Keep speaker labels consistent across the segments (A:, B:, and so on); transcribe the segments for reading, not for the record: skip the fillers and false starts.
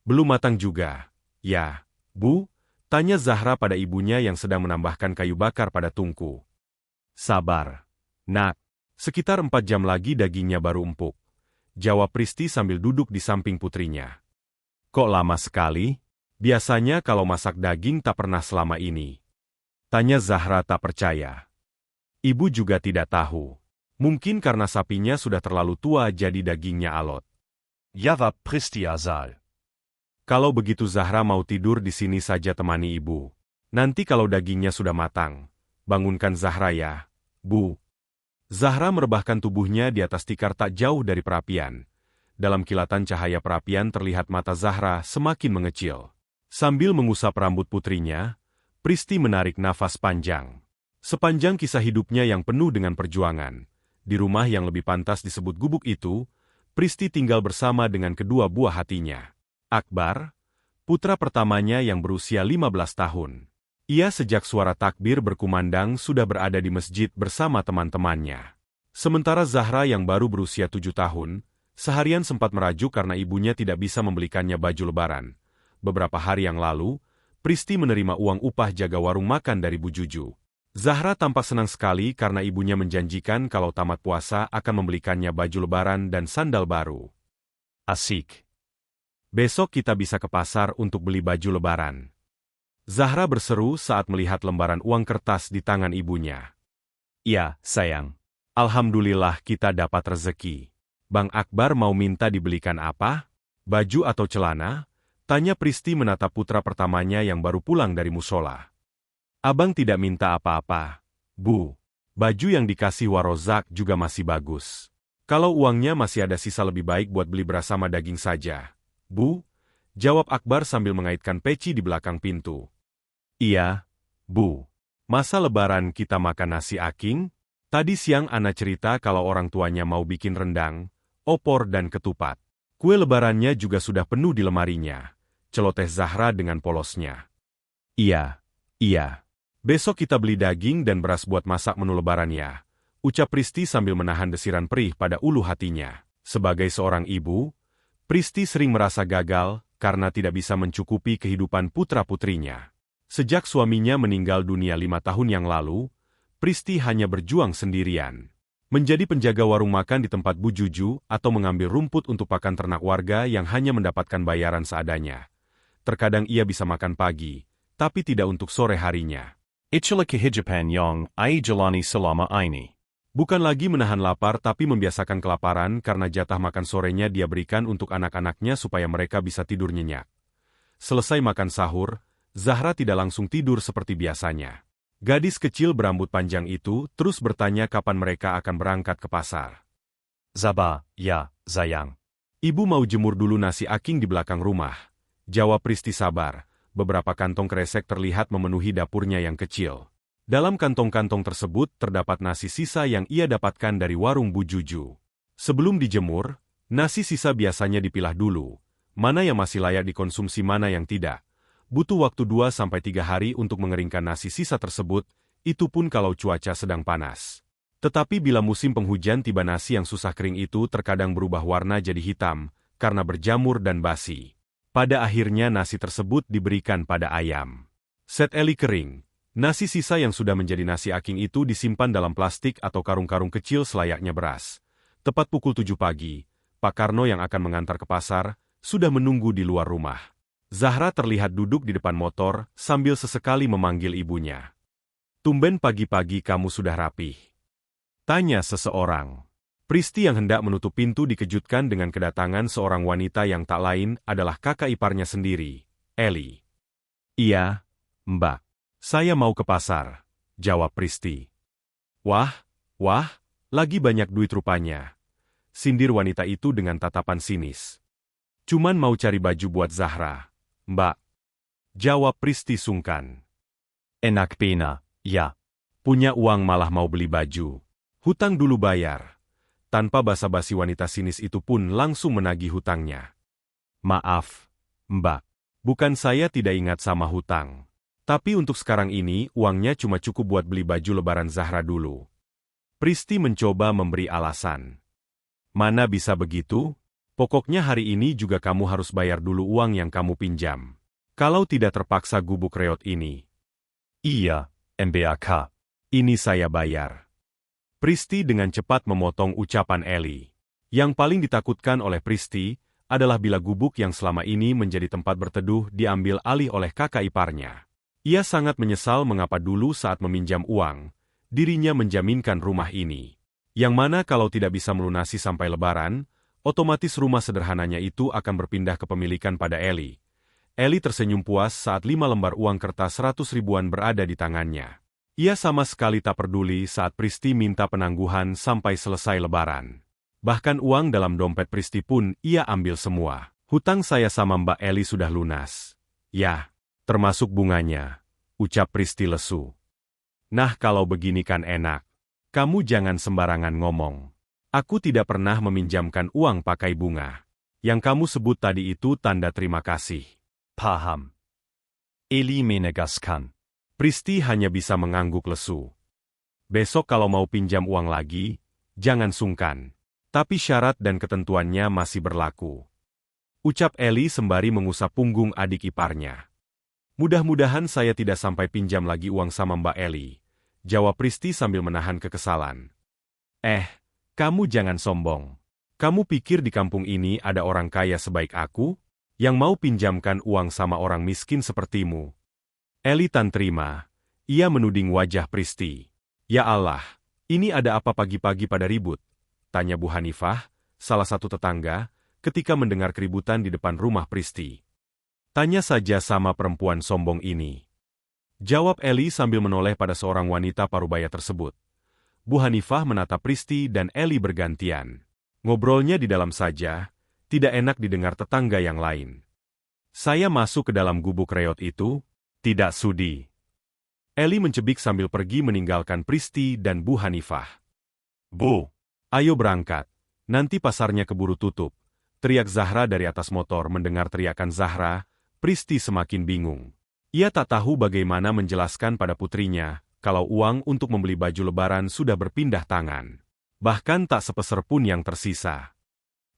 A: Belum matang juga. Ya, Bu, tanya Zahra pada ibunya yang sedang menambahkan kayu bakar pada tungku. Sabar, Nak. Sekitar 4 jam lagi dagingnya baru empuk. Jawab Pristi sambil duduk di samping putrinya. Kok lama sekali? Biasanya kalau masak daging tak pernah selama ini. Tanya Zahra tak percaya. Ibu juga tidak tahu. Mungkin karena sapinya sudah terlalu tua jadi dagingnya alot.
B: Jawab Pristi asal.
A: Kalau begitu Zahra mau tidur di sini saja temani ibu. Nanti kalau dagingnya sudah matang, bangunkan Zahra ya, Bu. Zahra merebahkan tubuhnya di atas tikar tak jauh dari perapian. Dalam kilatan cahaya perapian terlihat mata Zahra semakin mengecil. Sambil mengusap rambut putrinya, Pristi menarik nafas panjang. Sepanjang kisah hidupnya yang penuh dengan perjuangan, di rumah yang lebih pantas disebut gubuk itu, Pristi tinggal bersama dengan kedua buah hatinya. Akbar, putra pertamanya yang berusia 15 tahun. Ia sejak suara takbir berkumandang sudah berada di masjid bersama teman-temannya. Sementara Zahra yang baru berusia 7 tahun, seharian sempat merajuk karena ibunya tidak bisa membelikannya baju lebaran. Beberapa hari yang lalu, Pristi menerima uang upah jaga warung makan dari Bu Juju. Zahra tampak senang sekali karena ibunya menjanjikan kalau tamat puasa akan membelikannya baju lebaran dan sandal baru. Asik. Besok kita bisa ke pasar untuk beli baju lebaran. Zahra berseru saat melihat lembaran uang kertas di tangan ibunya. Ya, sayang. Alhamdulillah kita dapat rezeki. Bang Akbar mau minta dibelikan apa? Baju atau celana? Tanya Pristi menatap putra pertamanya yang baru pulang dari musola. Abang tidak minta apa-apa, Bu. Baju yang dikasih Warozak juga masih bagus. Kalau uangnya masih ada sisa lebih baik buat beli beras sama daging saja. Bu, jawab Akbar sambil mengaitkan peci di belakang pintu. Iya, Bu. Masa lebaran kita makan nasi aking? Tadi siang Ana cerita kalau orang tuanya mau bikin rendang, opor dan ketupat. Kue lebarannya juga sudah penuh di lemarinya. Celoteh Zahra dengan polosnya. Iya. Besok kita beli daging dan beras buat masak menu lebaran ya. Ucap Pristi sambil menahan desiran perih pada ulu hatinya. Sebagai seorang ibu, Pristi sering merasa gagal karena tidak bisa mencukupi kehidupan putra-putrinya. Sejak suaminya meninggal dunia 5 tahun yang lalu, Pristi hanya berjuang sendirian. Menjadi penjaga warung makan di tempat Bu Juju atau mengambil rumput untuk pakan ternak warga yang hanya mendapatkan bayaran seadanya. Terkadang ia bisa makan pagi, tapi tidak untuk sore harinya.
B: Itulah kehidupan yang ia jalani selama ini.
A: Bukan lagi menahan lapar tapi membiasakan kelaparan karena jatah makan sorenya dia berikan untuk anak-anaknya supaya mereka bisa tidur nyenyak. Selesai makan sahur, Zahra tidak langsung tidur seperti biasanya. Gadis kecil berambut panjang itu terus bertanya kapan mereka akan berangkat ke pasar.
B: Zaba, ya, sayang.
A: Ibu mau jemur dulu nasi aking di belakang rumah. Jawab Pristi sabar. Beberapa kantong kresek terlihat memenuhi dapurnya yang kecil. Dalam kantong-kantong tersebut terdapat nasi sisa yang ia dapatkan dari warung Bu Juju. Sebelum dijemur, nasi sisa biasanya dipilah dulu. Mana yang masih layak dikonsumsi, mana yang tidak. Butuh waktu 2-3 hari untuk mengeringkan nasi sisa tersebut, itu pun kalau cuaca sedang panas. Tetapi bila musim penghujan tiba, nasi yang susah kering itu terkadang berubah warna jadi hitam, karena berjamur dan basi. Pada akhirnya nasi tersebut diberikan pada ayam. Setelah kering, nasi sisa yang sudah menjadi nasi aking itu disimpan dalam plastik atau karung-karung kecil selayaknya beras. Tepat pukul 7 pagi, Pak Karno yang akan mengantar ke pasar, sudah menunggu di luar rumah. Zahra terlihat duduk di depan motor sambil sesekali memanggil ibunya. Tumben pagi-pagi kamu sudah rapih. Tanya seseorang. Pristi yang hendak menutup pintu dikejutkan dengan kedatangan seorang wanita yang tak lain adalah kakak iparnya sendiri, Eli. Iya, Mbak. Saya mau ke pasar, jawab Pristi. Wah, lagi banyak duit rupanya. Sindir wanita itu dengan tatapan sinis. Cuman mau cari baju buat Zahra, Mbak. Jawab Pristi sungkan. Enak pena, ya. Punya uang malah mau beli baju. Hutang dulu bayar. Tanpa basa-basi wanita sinis itu pun langsung menagih hutangnya. Maaf, Mbak. Bukan saya tidak ingat sama hutang. Tapi untuk sekarang ini, uangnya cuma cukup buat beli baju lebaran Zahra dulu. Pristi mencoba memberi alasan. Mana bisa begitu? Pokoknya hari ini juga kamu harus bayar dulu uang yang kamu pinjam. Kalau tidak terpaksa gubuk reot ini.
B: Iya, MBAK.
A: Ini saya bayar. Pristi dengan cepat memotong ucapan Eli. Yang paling ditakutkan oleh Pristi adalah bila gubuk yang selama ini menjadi tempat berteduh diambil alih oleh kakak iparnya. Ia sangat menyesal mengapa dulu saat meminjam uang, dirinya menjaminkan rumah ini. Yang mana kalau tidak bisa melunasi sampai Lebaran, otomatis rumah sederhananya itu akan berpindah kepemilikan pada Eli. Eli tersenyum puas saat 5 lembar uang kertas 100 ribuan berada di tangannya. Ia sama sekali tak peduli saat Pristi minta penangguhan sampai selesai Lebaran. Bahkan uang dalam dompet Pristi pun ia ambil semua. Hutang saya sama Mbak Eli sudah lunas. Ya. Termasuk bunganya, ucap Pristi lesu. Nah kalau begini kan enak. Kamu jangan sembarangan ngomong. Aku tidak pernah meminjamkan uang pakai bunga. Yang kamu sebut tadi itu tanda terima kasih.
B: Paham. Eli menegaskan.
A: Pristi hanya bisa mengangguk lesu. Besok kalau mau pinjam uang lagi, jangan sungkan. Tapi syarat dan ketentuannya masih berlaku. Ucap Eli sembari mengusap punggung adik iparnya. Mudah-mudahan saya tidak sampai pinjam lagi uang sama Mbak Eli, jawab Pristi sambil menahan kekesalan. Kamu jangan sombong. Kamu pikir di kampung ini ada orang kaya sebaik aku, yang mau pinjamkan uang sama orang miskin sepertimu? Eli tan terima. Ia menuding wajah Pristi. Ya Allah, ini ada apa pagi-pagi pada ribut? Tanya Bu Hanifah, salah satu tetangga, ketika mendengar keributan di depan rumah Pristi. Tanya saja sama perempuan sombong ini. Jawab Eli sambil menoleh pada seorang wanita parubaya tersebut. Bu Hanifah menatap Pristi dan Eli bergantian. Ngobrolnya di dalam saja, tidak enak didengar tetangga yang lain. Saya masuk ke dalam gubuk reot itu, tidak sudi. Eli mencebik sambil pergi meninggalkan Pristi dan Bu Hanifah. Bu, ayo berangkat, nanti pasarnya keburu tutup. Teriak Zahra dari atas motor. Mendengar teriakan Zahra, Pristi semakin bingung. Ia tak tahu bagaimana menjelaskan pada putrinya, kalau uang untuk membeli baju lebaran sudah berpindah tangan. Bahkan tak sepeser pun yang tersisa.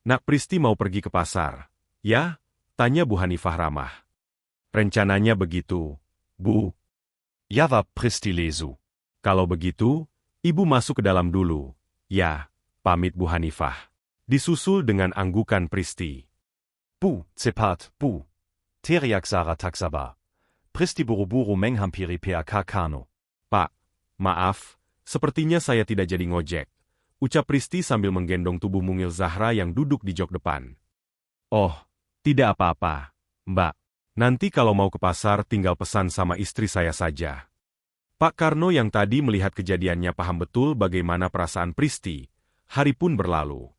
A: Nak Pristi mau pergi ke pasar, ya? Tanya Bu Hanifah ramah. Rencananya begitu, Bu.
B: Jawab Pristi lesu.
A: Kalau begitu, Ibu masuk ke dalam dulu. Ya, pamit Bu Hanifah. Disusul dengan anggukan Pristi.
B: Bu, cepat, Bu. Teriak Zahra taksaba. Pristi buru-buru menghampiri PAK Kano.
A: Pak, maaf, sepertinya saya tidak jadi ngojek. Ucap Pristi sambil menggendong tubuh mungil Zahra yang duduk di jok depan. Oh, tidak apa-apa, Mbak. Nanti kalau mau ke pasar tinggal pesan sama istri saya saja. Pak Karno yang tadi melihat kejadiannya paham betul bagaimana perasaan Pristi. Hari pun berlalu.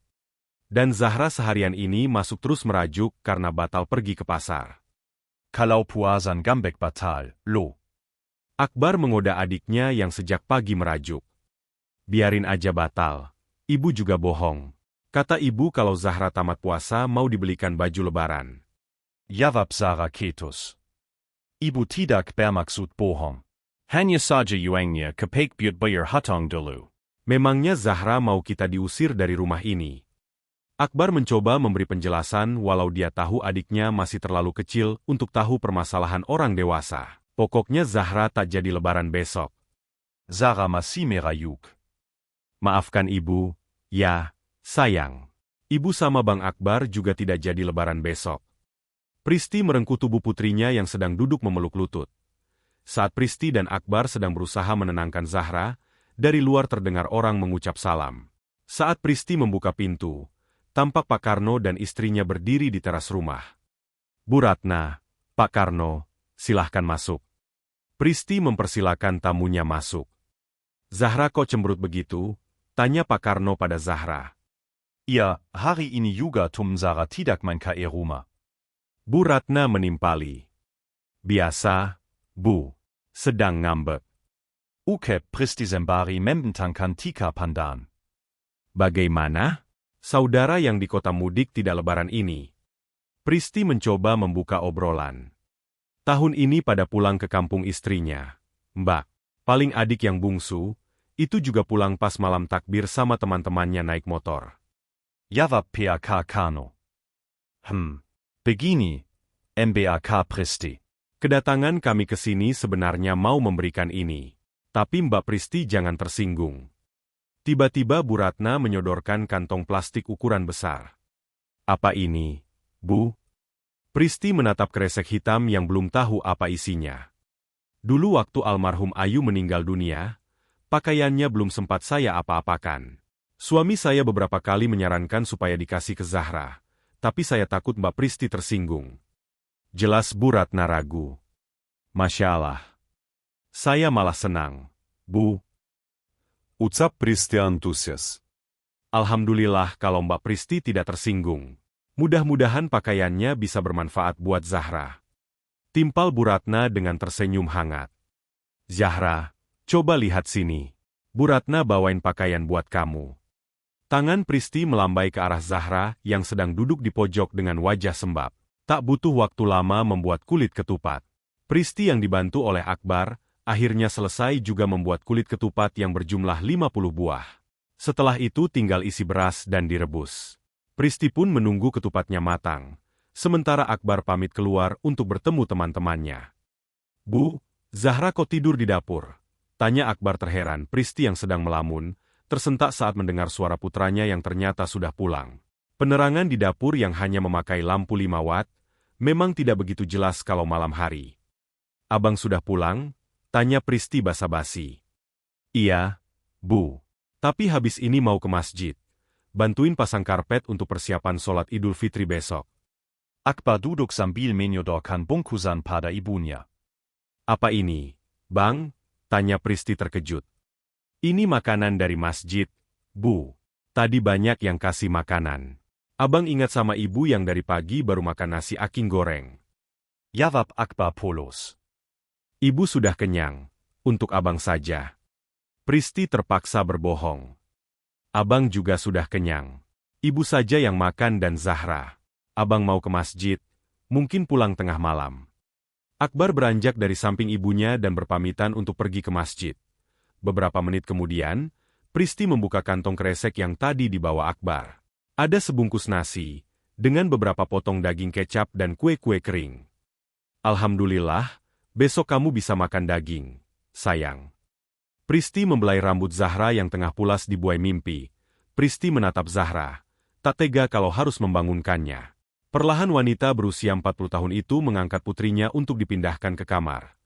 A: Dan Zahra seharian ini masuk terus merajuk karena batal pergi ke pasar.
B: Kalau puasan gambek batal, lo.
A: Akbar mengoda adiknya yang sejak pagi merajuk. Biarin aja batal. Ibu juga bohong. Kata ibu kalau Zahra tamat puasa mau dibelikan baju lebaran.
B: Jawab Zahra ketus. Ibu tidak bermaksud bohong. Hanya saja uangnya kepake buat bayar hutang dulu.
A: Memangnya Zahra mau kita diusir dari rumah ini? Akbar mencoba memberi penjelasan walau dia tahu adiknya masih terlalu kecil untuk tahu permasalahan orang dewasa. Pokoknya Zahra tak jadi lebaran besok.
B: Zahra masih merayuk.
A: Maafkan ibu, ya, sayang. Ibu sama Bang Akbar juga tidak jadi lebaran besok. Pristi merengkuh tubuh putrinya yang sedang duduk memeluk lutut. Saat Pristi dan Akbar sedang berusaha menenangkan Zahra, dari luar terdengar orang mengucap salam. Saat Pristi membuka pintu, tampak Pak Karno dan istrinya berdiri di teras rumah. Bu Ratna, Pak Karno, silahkan masuk. Pristi mempersilakan tamunya masuk. Zahra kok cemberut begitu? Tanya Pak Karno pada Zahra.
B: Iya, hari ini juga Zahra tidak main ke rumah.
A: Bu Ratna menimpali. Biasa, Bu. Sedang ngambek.
B: Uke Pristi sembari membentangkan tika pandan.
A: Bagaimana? Saudara yang di kota mudik tidak lebaran ini. Pristi mencoba membuka obrolan. Tahun ini pada pulang ke kampung istrinya. Mbak, paling adik yang bungsu, itu juga pulang pas malam takbir sama teman-temannya naik motor.
B: Jawab PAK Kano. Begini, Mbak Pristi.
A: Kedatangan kami ke sini sebenarnya mau memberikan ini. Tapi Mbak Pristi jangan tersinggung. Tiba-tiba Bu Ratna menyodorkan kantong plastik ukuran besar. Apa ini, Bu? Pristi menatap kresek hitam yang belum tahu apa isinya. Dulu waktu almarhum Ayu meninggal dunia, pakaiannya belum sempat saya apa-apakan. Suami saya beberapa kali menyarankan supaya dikasih ke Zahra, tapi saya takut Mbak Pristi tersinggung. Jelas Bu Ratna ragu. Masya Allah. Saya malah senang, Bu.
C: Ucap Pristi antusias.
A: Alhamdulillah kalau Mbak Pristi tidak tersinggung. Mudah-mudahan pakaiannya bisa bermanfaat buat Zahra. Timpal Bu Ratna dengan tersenyum hangat. Zahra, coba lihat sini. Bu Ratna bawain pakaian buat kamu. Tangan Pristi melambai ke arah Zahra yang sedang duduk di pojok dengan wajah sembab. Tak butuh waktu lama membuat kulit ketupat. Pristi yang dibantu oleh Akbar, akhirnya selesai juga membuat kulit ketupat yang berjumlah 50 buah. Setelah itu tinggal isi beras dan direbus. Pristi pun menunggu ketupatnya matang, sementara Akbar pamit keluar untuk bertemu teman-temannya. Bu, Zahra kok tidur di dapur? Tanya Akbar terheran. Pristi yang sedang melamun, tersentak saat mendengar suara putranya yang ternyata sudah pulang. Penerangan di dapur yang hanya memakai lampu 5 watt, memang tidak begitu jelas kalau malam hari. Abang sudah pulang? Tanya Pristi basa-basi. Iya, Bu. Tapi habis ini mau ke masjid. Bantuin pasang karpet untuk persiapan sholat Idul Fitri besok.
B: Akbar duduk sambil menyodorkan bungkusan pada ibunya.
A: Apa ini, Bang? Tanya Pristi terkejut. Ini makanan dari masjid, Bu. Tadi banyak yang kasih makanan. Abang ingat sama ibu yang dari pagi baru makan nasi aking goreng.
B: Jawab Akbar polos.
A: Ibu sudah kenyang. Untuk abang saja. Pristi terpaksa berbohong. Abang juga sudah kenyang. Ibu saja yang makan dan Zahra. Abang mau ke masjid, mungkin pulang tengah malam. Akbar beranjak dari samping ibunya dan berpamitan untuk pergi ke masjid. Beberapa menit kemudian, Pristi membuka kantong kresek yang tadi dibawa Akbar. Ada sebungkus nasi, dengan beberapa potong daging kecap dan kue-kue kering. Alhamdulillah, besok kamu bisa makan daging, sayang. Pristi membelai rambut Zahra yang tengah pulas dibuai mimpi. Pristi menatap Zahra, tak tega kalau harus membangunkannya. Perlahan wanita berusia 40 tahun itu mengangkat putrinya untuk dipindahkan ke kamar.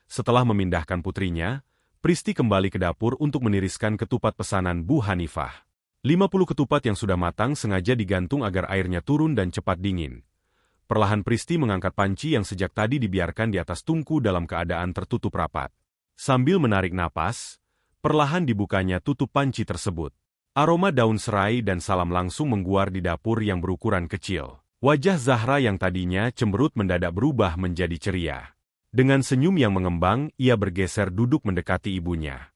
A: Setelah memindahkan putrinya, Pristi kembali ke dapur untuk meniriskan ketupat pesanan Bu Hanifah. 50 ketupat yang sudah matang sengaja digantung agar airnya turun dan cepat dingin. Perlahan Pristi mengangkat panci yang sejak tadi dibiarkan di atas tungku dalam keadaan tertutup rapat. Sambil menarik napas, perlahan dibukanya tutup panci tersebut. Aroma daun serai dan salam langsung mengguar di dapur yang berukuran kecil. Wajah Zahra yang tadinya cemberut mendadak berubah menjadi ceria. Dengan senyum yang mengembang, ia bergeser duduk mendekati ibunya.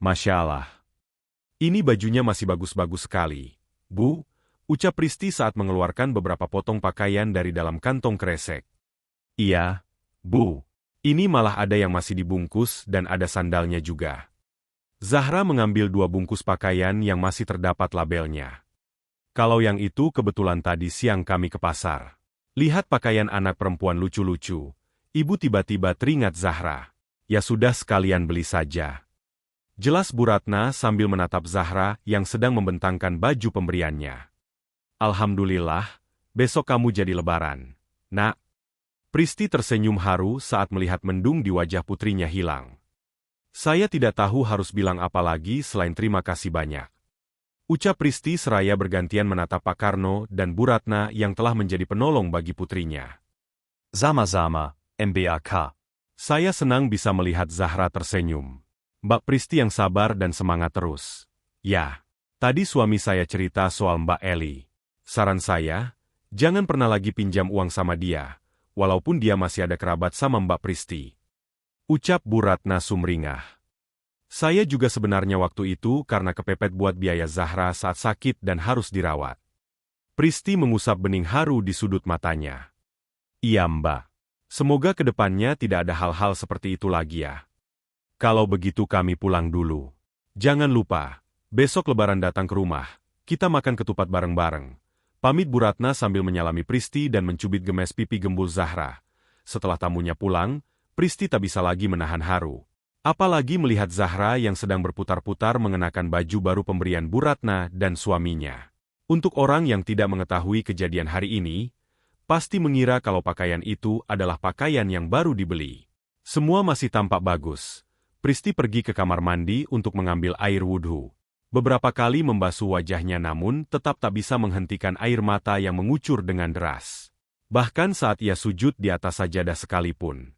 A: Masya Allah. Ini bajunya masih bagus-bagus sekali, Bu, ucap Pristi saat mengeluarkan beberapa potong pakaian dari dalam kantong kresek. Iya, Bu. Ini malah ada yang masih dibungkus dan ada sandalnya juga. Zahra mengambil 2 bungkus pakaian yang masih terdapat labelnya. Kalau yang itu kebetulan tadi siang kami ke pasar. Lihat pakaian anak perempuan lucu-lucu. Ibu tiba-tiba teringat Zahra. Ya sudah sekalian beli saja. Jelas Bu Ratna sambil menatap Zahra yang sedang membentangkan baju pemberiannya. Alhamdulillah, besok kamu jadi lebaran, Nak. Pristi tersenyum haru saat melihat mendung di wajah putrinya hilang. Saya tidak tahu harus bilang apa lagi selain terima kasih banyak. Ucap Pristi seraya bergantian menatap Pak Karno dan Bu Ratna yang telah menjadi penolong bagi putrinya.
B: Sama-sama, Mbak.
A: Saya senang bisa melihat Zahra tersenyum. Mbak Pristi yang sabar dan semangat terus. Ya, tadi suami saya cerita soal Mbak Eli. Saran saya, jangan pernah lagi pinjam uang sama dia, walaupun dia masih ada kerabat sama Mbak Pristi. Ucap Bu Ratna sumringah. Saya juga sebenarnya waktu itu karena kepepet buat biaya Zahra saat sakit dan harus dirawat. Pristi mengusap bening haru di sudut matanya. Iya Mbak. Semoga ke depannya tidak ada hal-hal seperti itu lagi ya. Kalau begitu kami pulang dulu. Jangan lupa, besok Lebaran datang ke rumah, kita makan ketupat bareng-bareng. Pamit Bu Ratna sambil menyalami Pristi dan mencubit gemes pipi gembul Zahra. Setelah tamunya pulang, Pristi tak bisa lagi menahan haru. Apalagi melihat Zahra yang sedang berputar-putar mengenakan baju baru pemberian Bu Ratna dan suaminya. Untuk orang yang tidak mengetahui kejadian hari ini, pasti mengira kalau pakaian itu adalah pakaian yang baru dibeli. Semua masih tampak bagus. Pristi pergi ke kamar mandi untuk mengambil air wudhu. Beberapa kali membasuh wajahnya namun tetap tak bisa menghentikan air mata yang mengucur dengan deras. Bahkan saat ia sujud di atas sajadah sekalipun.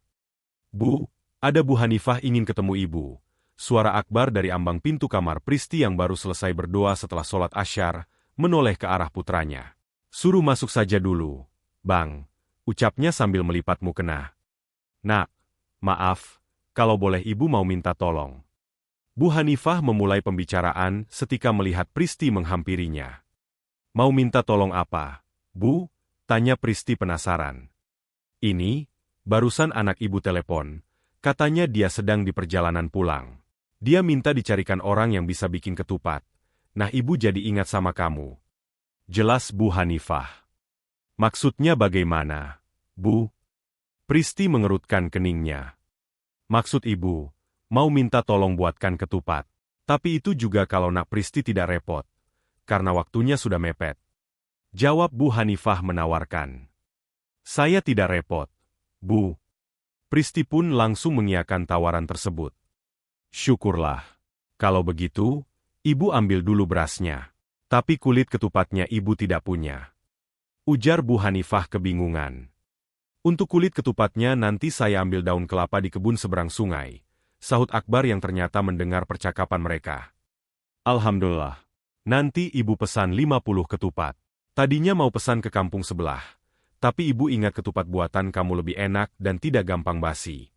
A: Bu, ada Bu Hanifah ingin ketemu ibu. Suara Akbar dari ambang pintu kamar Pristi yang baru selesai berdoa setelah sholat asyar, menoleh ke arah putranya. Suruh masuk saja dulu, Bang, ucapnya sambil melipat mukena. Nak, maaf, kalau boleh ibu mau minta tolong. Bu Hanifah memulai pembicaraan setika melihat Pristi menghampirinya. Mau minta tolong apa, Bu? Tanya Pristi penasaran. Ini, barusan anak ibu telepon. Katanya dia sedang di perjalanan pulang. Dia minta dicarikan orang yang bisa bikin ketupat. Nah ibu jadi ingat sama kamu. Jelas Bu Hanifah. Maksudnya bagaimana, Bu? Pristi mengerutkan keningnya. Maksud ibu, mau minta tolong buatkan ketupat. Tapi itu juga kalau nak Pristi tidak repot. Karena waktunya sudah mepet. Jawab Bu Hanifah menawarkan. Saya tidak repot, Bu. Pristi pun langsung mengiyakan tawaran tersebut. Syukurlah. Kalau begitu, ibu ambil dulu berasnya. Tapi kulit ketupatnya ibu tidak punya. Ujar Bu Hanifah kebingungan. Untuk kulit ketupatnya nanti saya ambil daun kelapa di kebun seberang sungai. Sahut Akbar yang ternyata mendengar percakapan mereka. Alhamdulillah. Nanti ibu pesan 50 ketupat. Tadinya mau pesan ke kampung sebelah. Tapi ibu ingat ketupat buatan kamu lebih enak dan tidak gampang basi.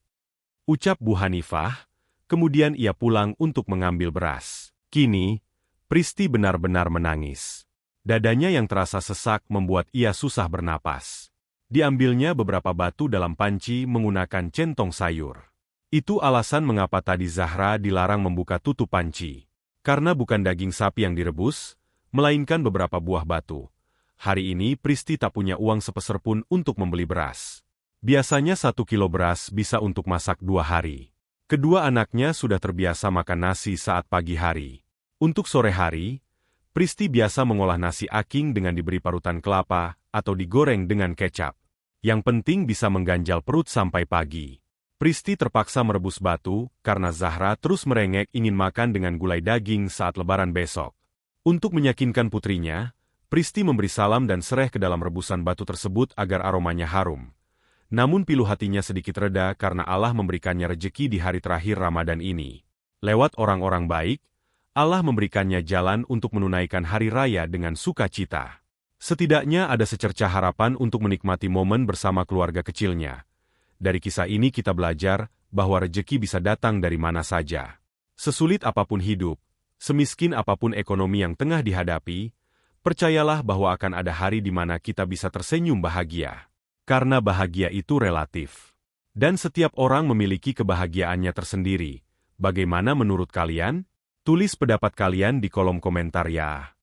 A: Ucap Bu Hanifah, kemudian ia pulang untuk mengambil beras. Kini, Pristi benar-benar menangis. Dadanya yang terasa sesak membuat ia susah bernapas. Diambilnya beberapa batu dalam panci menggunakan centong sayur. Itu alasan mengapa tadi Zahra dilarang membuka tutup panci. Karena bukan daging sapi yang direbus, melainkan beberapa buah batu. Hari ini Pristi tak punya uang sepeser pun untuk membeli beras. Biasanya 1 kilo beras bisa untuk masak 2 hari. Kedua anaknya sudah terbiasa makan nasi saat pagi hari. Untuk sore hari, Pristi biasa mengolah nasi aking dengan diberi parutan kelapa atau digoreng dengan kecap. Yang penting bisa mengganjal perut sampai pagi. Pristi terpaksa merebus batu karena Zahra terus merengek ingin makan dengan gulai daging saat lebaran besok. Untuk meyakinkan putrinya, Pristi memberi salam dan sereh ke dalam rebusan batu tersebut agar aromanya harum. Namun pilu hatinya sedikit reda karena Allah memberikannya rejeki di hari terakhir Ramadan ini. Lewat orang-orang baik, Allah memberikannya jalan untuk menunaikan hari raya dengan sukacita. Setidaknya ada secercah harapan untuk menikmati momen bersama keluarga kecilnya. Dari kisah ini kita belajar bahwa rejeki bisa datang dari mana saja. Sesulit apapun hidup, semiskin apapun ekonomi yang tengah dihadapi, percayalah bahwa akan ada hari di mana kita bisa tersenyum bahagia. Karena bahagia itu relatif. Dan setiap orang memiliki kebahagiaannya tersendiri. Bagaimana menurut kalian? Tulis pendapat kalian di kolom komentar ya.